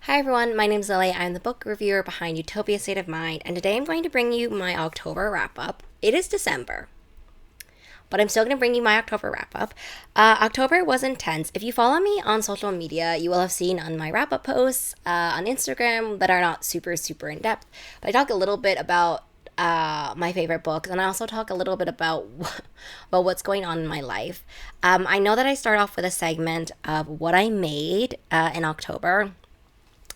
Hi everyone, my name is Lily. I'm the book reviewer behind Utopia State of Mind, and today I'm going to bring you my October wrap up. It is December, but I'm still going to bring you my October wrap up. October was intense. If you follow me on social media, you will have seen on my wrap up posts on Instagram that are not super in depth, but I talk a little bit about my favorite books, and I also talk a little bit about what's going on in my life. I know that I start off with a segment of what I made in October.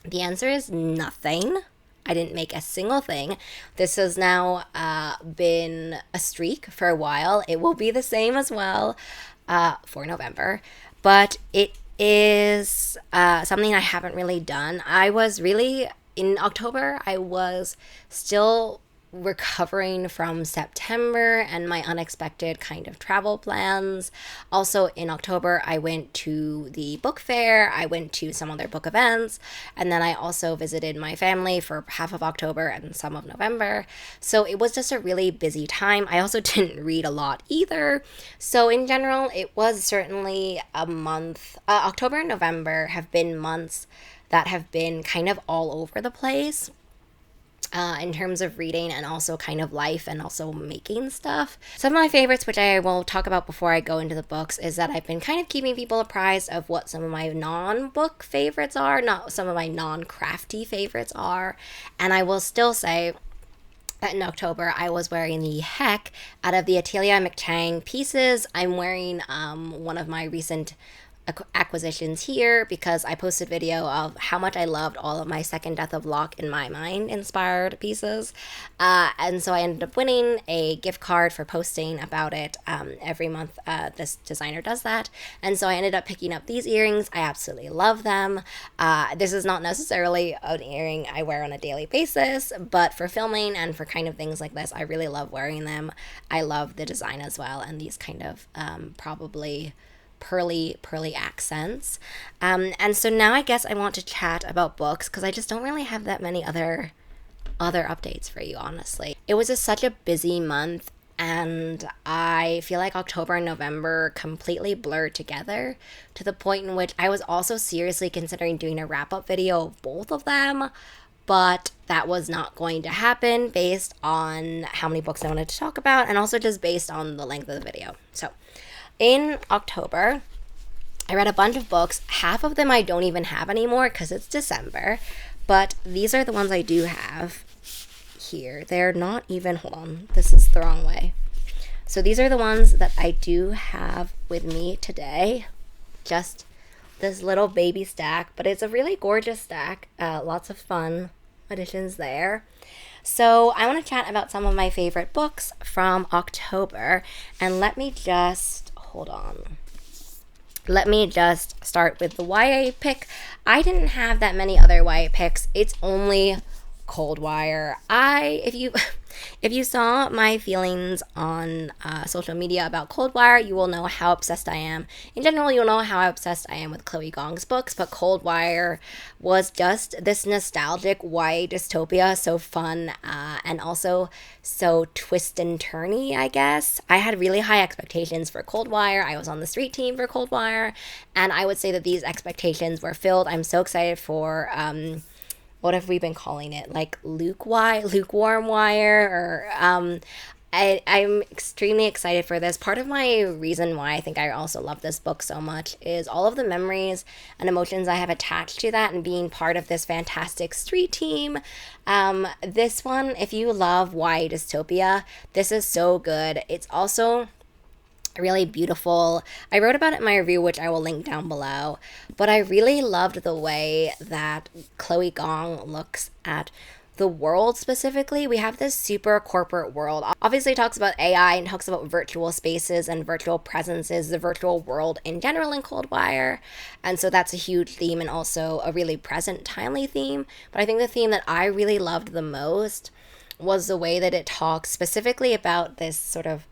The answer is nothing. I didn't make a single thing. This has now been a streak for a while. It will be the same as well for November, but it is something I haven't really done. In October, I was still recovering from September and my unexpected kind of travel plans. Also in October, I went to the book fair, I went to some other book events, and then I also visited my family for half of October and some of November. So it was just a really busy time. I also didn't read a lot either. So in general, it was certainly a month. October and November have been months that have been kind of all over the place in terms of reading and also kind of life and also making stuff. Some of my favorites, which I will talk about before I go into the books, is that I've been kind of keeping people apprised of what some of my non-book favorites are, not some of my non-crafty favorites are. And I will still say that in October, I was wearing the heck out of the Atelier McChang pieces. I'm wearing one of my recent acquisitions here because I posted a video of how much I loved all of my Second Death of Locke in My Mind inspired pieces. And so I ended up winning a gift card for posting about it. Every month, this designer does that. And so I ended up picking up these earrings. I absolutely love them. This is not necessarily an earring I wear on a daily basis, but for filming and for kind of things like this, I really love wearing them. I love the design as well, and these kind of probably pearly accents. And so now I guess I want to chat about books because I just don't really have that many other updates for you, honestly. It was just such a busy month, and I feel like October and November completely blurred together to the point in which I was also seriously considering doing a wrap-up video of both of them, but that was not going to happen based on how many books I wanted to talk about and also just based on the length of the video. So in October, I read a bunch of books. Half of them I don't even have anymore because it's December, but these are the ones I do have here. They're not even, hold on, this is the wrong way. So these are the ones that I do have with me today. Just this little baby stack, but it's a really gorgeous stack. Lots of fun additions there. So I want to chat about some of my favorite books from October, and let me just start with the YA pick. I didn't have that many other YA picks. It's only Cold Wire. If you saw my feelings on social media about Cold Wire, you will know how obsessed I am. In general, you'll know how obsessed I am with Chloe Gong's books, but Cold Wire was just this nostalgic YA dystopia, so fun and also so twist and turny, I guess. I had really high expectations for Cold Wire. I was on the street team for Cold Wire, and I would say that these expectations were filled. I'm so excited for what have we been calling it? Like lukewarm wire, or I'm extremely excited for this. Part of my reason why I think I also love this book so much is all of the memories and emotions I have attached to that and being part of this fantastic street team. This one, if you love YA dystopia, this is so good. It's also really beautiful. I wrote about it in my review, which I will link down below, but I really loved the way that Chloe Gong looks at the world specifically. We have this super corporate world. Obviously it talks about AI and talks about virtual spaces and virtual presences, the virtual world in general in Cold Wire. And so that's a huge theme and also a really present, timely theme. But I think the theme that I really loved the most was the way that it talks specifically about this sort of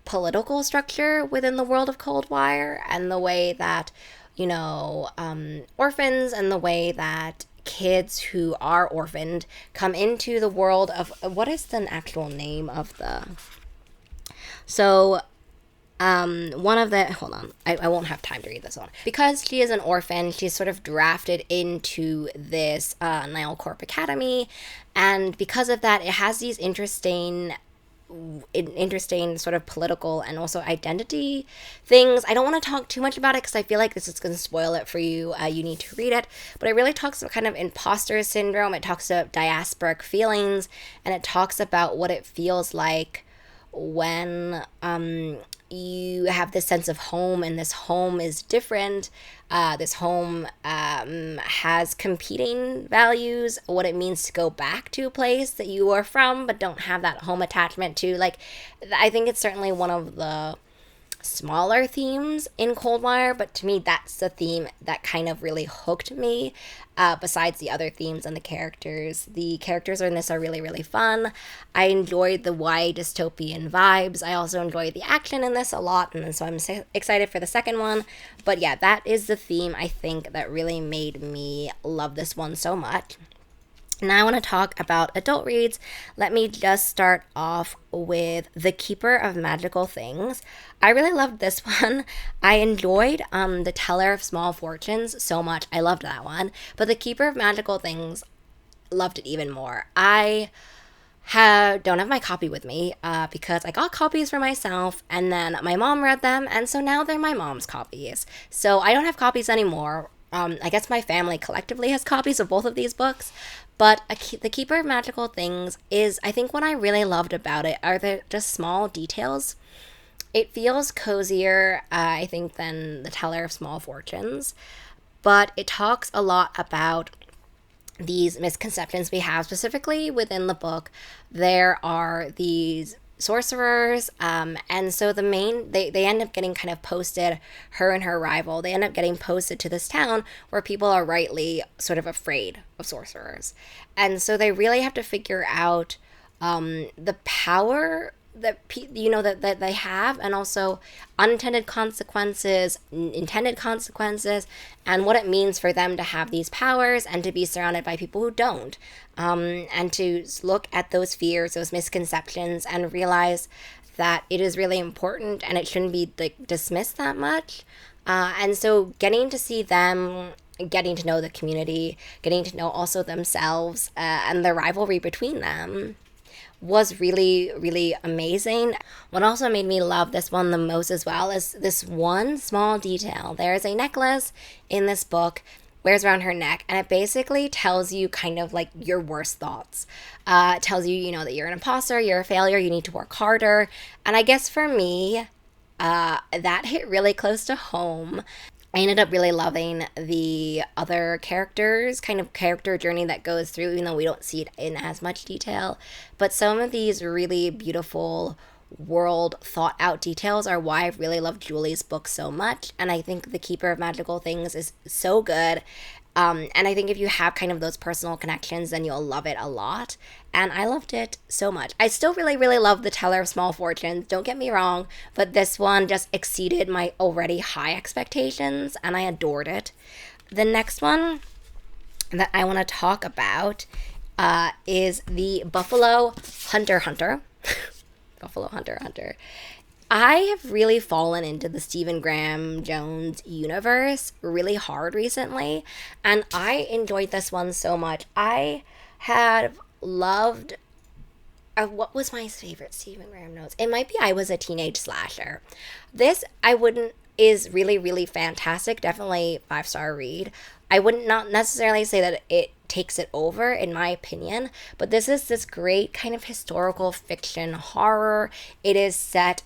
political structure within the world of Cold Wire and the way that, orphans and the way that kids who are orphaned come into the world of, what is the actual name of the... So hold on, I won't have time to read this one. Because she is an orphan, she's sort of drafted into this Nile Corp Academy, and because of that, it has these interesting sort of political and also identity things. I don't want to talk too much about it because I feel like this is going to spoil it for you. You need to read it. But it really talks about kind of imposter syndrome. It talks about diasporic feelings, and it talks about what it feels like when you have this sense of home, and this home is different. This home has competing values, what it means to go back to a place that you are from but don't have that home attachment to. Like, I think it's certainly one of the smaller themes in Coldwire, but to me that's the theme that kind of really hooked me, besides the other themes and the characters. The characters in this are really, really fun. I enjoyed the YA dystopian vibes. I also enjoyed the action in this a lot, and so I'm excited for the second one. But yeah, that is the theme, I think, that really made me love this one so much. Now I want to talk about adult reads. Let me just start off with The Keeper of Magical Things. I really loved this one. I enjoyed The Teller of Small Fortunes so much. I loved that one. But The Keeper of Magical Things, loved it even more. I don't have my copy with me because I got copies for myself, and then my mom read them, and so now they're my mom's copies. So I don't have copies anymore. I guess my family collectively has copies of both of these books, but The Keeper of Magical Things is, I think what I really loved about it are the just small details. It feels cozier, I think, than The Teller of Small Fortunes, but it talks a lot about these misconceptions we have. Specifically within the book, there are these sorcerers, and so they end up getting kind of posted, her and her rival, they end up getting posted to this town where people are rightly sort of afraid of sorcerers, and so they really have to figure out the power that that they have, and also unintended consequences, intended consequences, and what it means for them to have these powers and to be surrounded by people who don't, and to look at those fears, those misconceptions, and realize that it is really important and it shouldn't be like dismissed that much. And so getting to see them, getting to know the community, getting to know also themselves, and the rivalry between them was really, really amazing. What also made me love this one the most as well is this one small detail. There is a necklace in this book, wears around her neck, and it basically tells you kind of like your worst thoughts. It tells you, that you're an imposter, you're a failure, you need to work harder. And I guess for me, that hit really close to home. I ended up really loving the other characters, kind of character journey that goes through, even though we don't see it in as much detail. But some of these really beautiful world thought out details are why I've really loved Julie's book so much. And I think The Keeper of Magical Things is so good. And I think if you have kind of those personal connections, then you'll love it a lot. And I loved it so much. I still really, really love The Teller of Small Fortunes, don't get me wrong, but this one just exceeded my already high expectations, and I adored it. The next one that I want to talk about is the Buffalo Hunter Hunter. Buffalo Hunter Hunter. I have really fallen into the Stephen Graham Jones universe really hard recently, and I enjoyed this one so much. I have loved... what was my favorite Stephen Graham notes? It might be I Was a Teenage Slasher. This, is really, really fantastic. Definitely 5-star read. I wouldn't not necessarily say that it takes it over, in my opinion, but this is this great kind of historical fiction horror. It is set,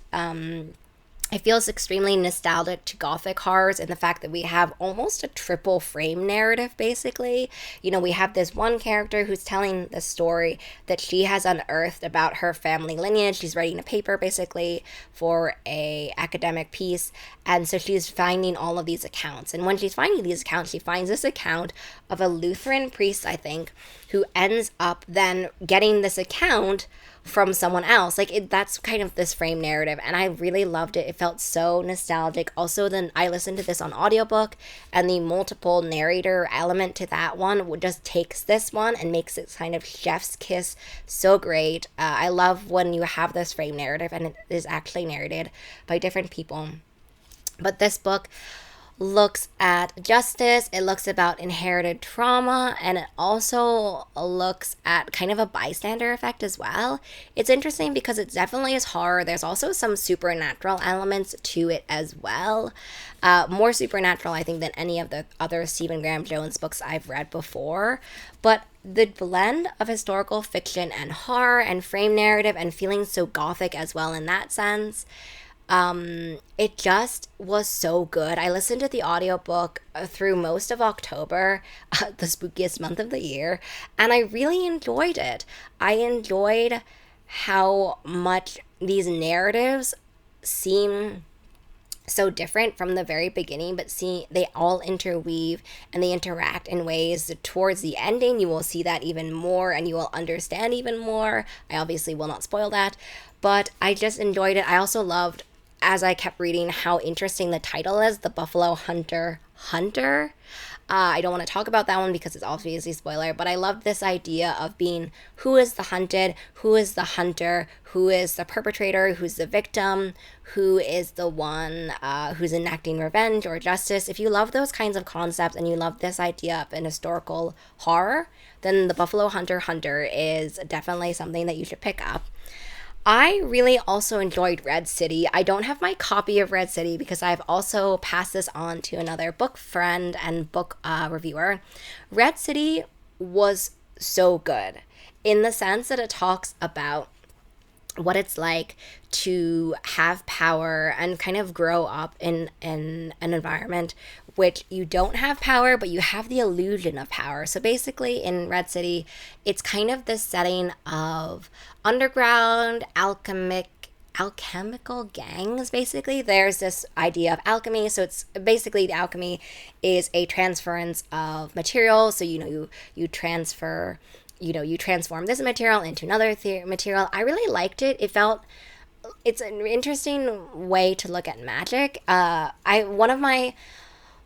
it feels extremely nostalgic to Gothic horrors in the fact that we have almost a triple frame narrative, basically. We have this one character who's telling the story that she has unearthed about her family lineage. She's writing a paper, basically, for a academic piece, and so she's finding all of these accounts. And when she's finding these accounts, she finds this account of a Lutheran priest, I think, who ends up then getting this account from someone else. Like that's kind of this frame narrative, and I really loved it. It felt so nostalgic. Also, then I listened to this on audiobook, and the multiple narrator element to that one just takes this one and makes it kind of chef's kiss so great. I love when you have this frame narrative and it is actually narrated by different people. But this book looks at justice, it looks about inherited trauma, and it also looks at kind of a bystander effect as well. It's interesting because it definitely is horror. There's also some supernatural elements to it as well. More supernatural, I think, than any of the other Stephen Graham Jones books I've read before. But the blend of historical fiction and horror and frame narrative and feeling so gothic as well in that sense, it just was so good. I listened to the audiobook through most of October, the spookiest month of the year, and I really enjoyed it. I enjoyed how much these narratives seem so different from the very beginning, but see, they all interweave and they interact in ways that towards the ending you will see that even more and you will understand even more. I obviously will not spoil that, but I just enjoyed it. I also loved, as I kept reading, how interesting the title is, The Buffalo Hunter Hunter. I don't want to talk about that one because it's obviously a spoiler, but I loved this idea of being who is the hunted, who is the hunter, who is the perpetrator, who's the victim, who is the one who's enacting revenge or justice. If you love those kinds of concepts and you love this idea of an historical horror, then The Buffalo Hunter Hunter is definitely something that you should pick up. I really also enjoyed Red City. I don't have my copy of Red City because I've also passed this on to another book friend and book reviewer. Red City was so good in the sense that it talks about what it's like to have power and kind of grow up in an environment which you don't have power, but you have the illusion of power. So basically in Red City, it's kind of this setting of underground alchemical gangs. Basically there's this idea of alchemy, so it's basically the alchemy is a transference of material. So you transfer, you transform this material into another material. I really liked it. It's an interesting way to look at magic. One of my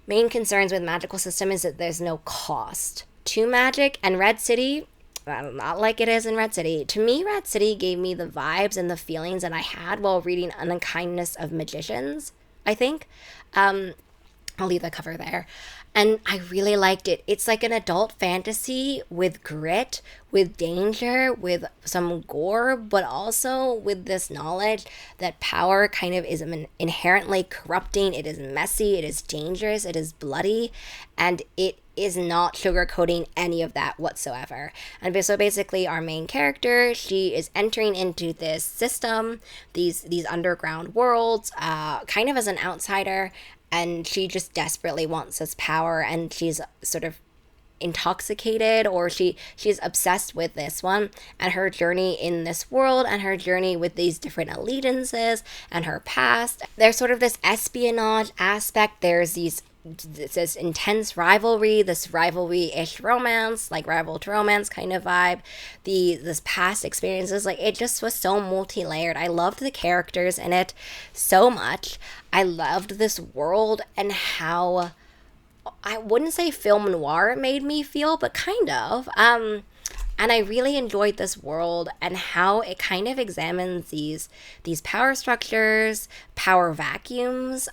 main concerns with magical system is that there's no cost to magic, and Red City, not like it is in Red City. To me, Red City gave me the vibes and the feelings that I had while reading Unkindness of Magicians, I think. I'll leave the cover there. And I really liked it. It's like an adult fantasy with grit, with danger, with some gore, but also with this knowledge that power kind of is inherently corrupting. It is messy, it is dangerous, it is bloody, and it is not sugarcoating any of that whatsoever. And so basically our main character, she is entering into this system, these underground worlds, kind of as an outsider, and she just desperately wants this power, and she's sort of intoxicated, or she's obsessed with this one and her journey in this world and her journey with these different allegiances and her past. There's sort of this espionage aspect. There's this intense rivalry, this rivalry-ish romance, like rival to romance kind of vibe, this past experiences. Like, it just was so multi-layered. I loved the characters in it so much. I loved this world and how, I wouldn't say film noir it made me feel, but kind of. And I really enjoyed this world and how it kind of examines these power structures, power vacuums,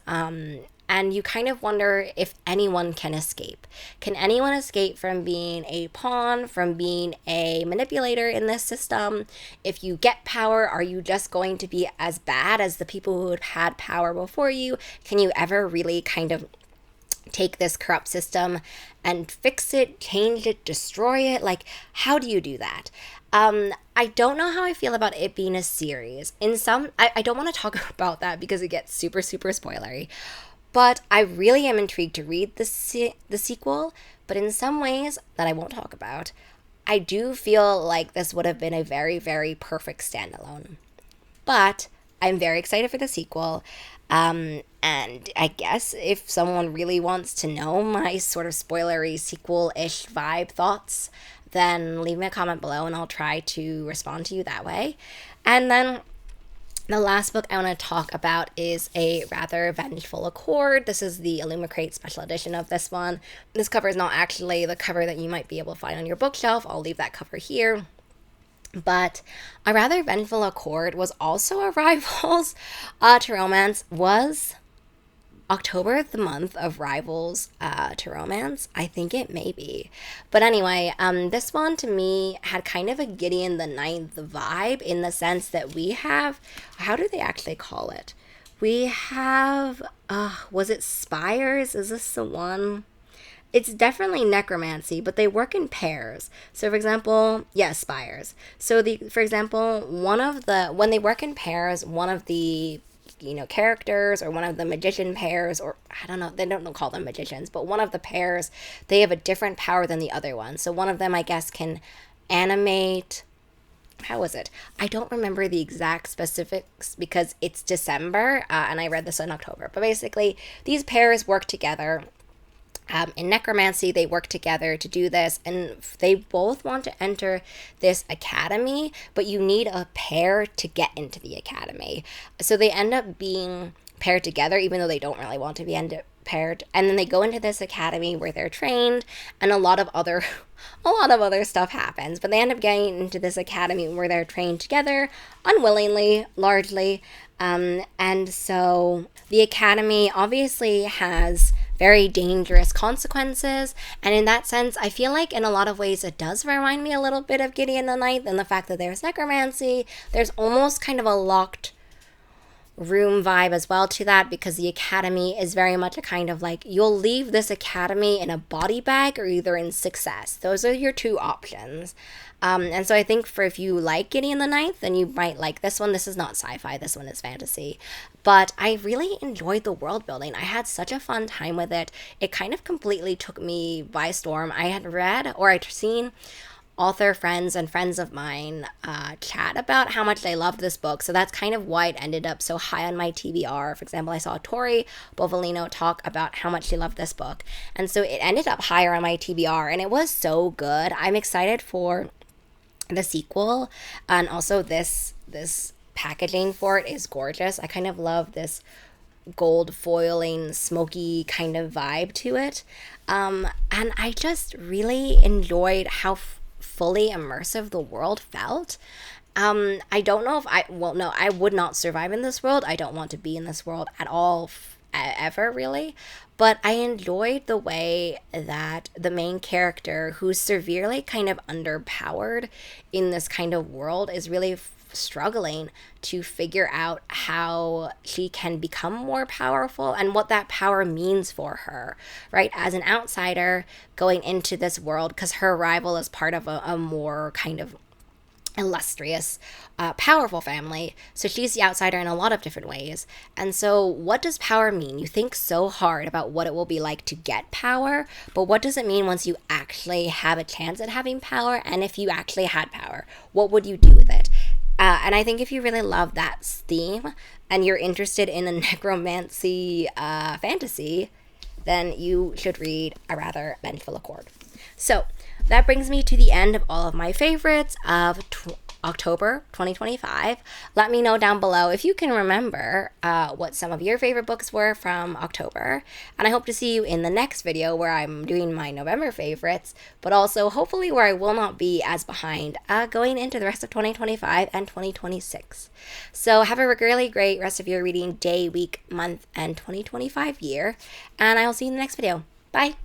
and you kind of wonder if anyone can escape. Can anyone escape from being a pawn, from being a manipulator in this system? If you get power, are you just going to be as bad as the people who had had power before you? Can you ever really kind of take this corrupt system and fix it, change it, destroy it? Like, how do you do that? I don't know how I feel about it being a series. I don't want to talk about that because it gets super, super spoilery. But I really am intrigued to read the sequel, but in some ways that I won't talk about, I do feel like this would have been a very, very perfect standalone. But I'm very excited for the sequel, and I guess if someone really wants to know my sort of spoilery sequel-ish vibe thoughts, then leave me a comment below and I'll try to respond to you that way. And then the last book I want to talk about is A Rather Vengeful Accord. This is the Illumicrate special edition of this one. This cover is not actually the cover that you might be able to find on your bookshelf. I'll leave that cover here. But A Rather Vengeful Accord was also a Rivals to Romance. Was October the month of Rivals to Romance? I think it may be. But anyway, this one to me had kind of a Gideon the Ninth vibe, in the sense that we have, how do they actually call it? We have, was it Spires? Is this the one? It's definitely necromancy, but they work in pairs. So for example, yes, spires. So for example, when they work in pairs, one of the characters, or one of the magician pairs, or I don't know, they don't call them magicians, but one of the pairs, they have a different power than the other one. So one of them, I guess, can animate. How is it? I don't remember the exact specifics because it's December and I read this in October. But basically, these pairs work together. In necromancy, they work together to do this, and they both want to enter this academy, but you need a pair to get into the academy. So they end up being paired together, even though they don't really want to be paired. And then they go into this academy where they're trained, and a lot of other stuff happens. But they end up getting into this academy where they're trained together, unwillingly, largely. And so the academy obviously has very dangerous consequences, and in that sense, I feel like in a lot of ways it does remind me a little bit of Gideon the Ninth, and the fact that there's necromancy. There's almost kind of a locked room vibe as well to that, because the academy is very much a kind of like, you'll leave this academy in a body bag or either in success. Those are your two options. And so I think if you like Gideon the Ninth, then you might like this one. This is not sci-fi, this one is fantasy. But I really enjoyed the world building. I had such a fun time with it. It kind of completely took me by storm. I had read, or I'd seen author friends and friends of mine chat about how much they loved this book. So that's kind of why it ended up so high on my TBR. For example, I saw Tori Bovalino talk about how much she loved this book. And so it ended up higher on my TBR, and it was so good. I'm excited for the sequel, and also this packaging for it is gorgeous. I kind of love this gold foiling, smoky kind of vibe to it. And I just really enjoyed how fully immersive the world felt. I don't know if I would not survive in this world. I don't want to be in this world at all, ever really. But I enjoyed the way that the main character, who's severely kind of underpowered in this kind of world, is really struggling to figure out how she can become more powerful and what that power means for her, right? As an outsider going into this world, because her rival is part of a more kind of illustrious, powerful family. So she's the outsider in a lot of different ways. And so what does power mean? You think so hard about what it will be like to get power, but what does it mean once you actually have a chance at having power? And if you actually had power, what would you do with it? And I think if you really love that theme and you're interested in a necromancy fantasy, then you should read A Rather Vengeful Accord. So that brings me to the end of all of my favorites of October 2025. Let me know down below if you can remember what some of your favorite books were from October. And I hope to see you in the next video where I'm doing my November favorites, but also hopefully where I will not be as behind going into the rest of 2025 and 2026. So have a really great rest of your reading day, week, month, and 2025 year. And I will see you in the next video. Bye!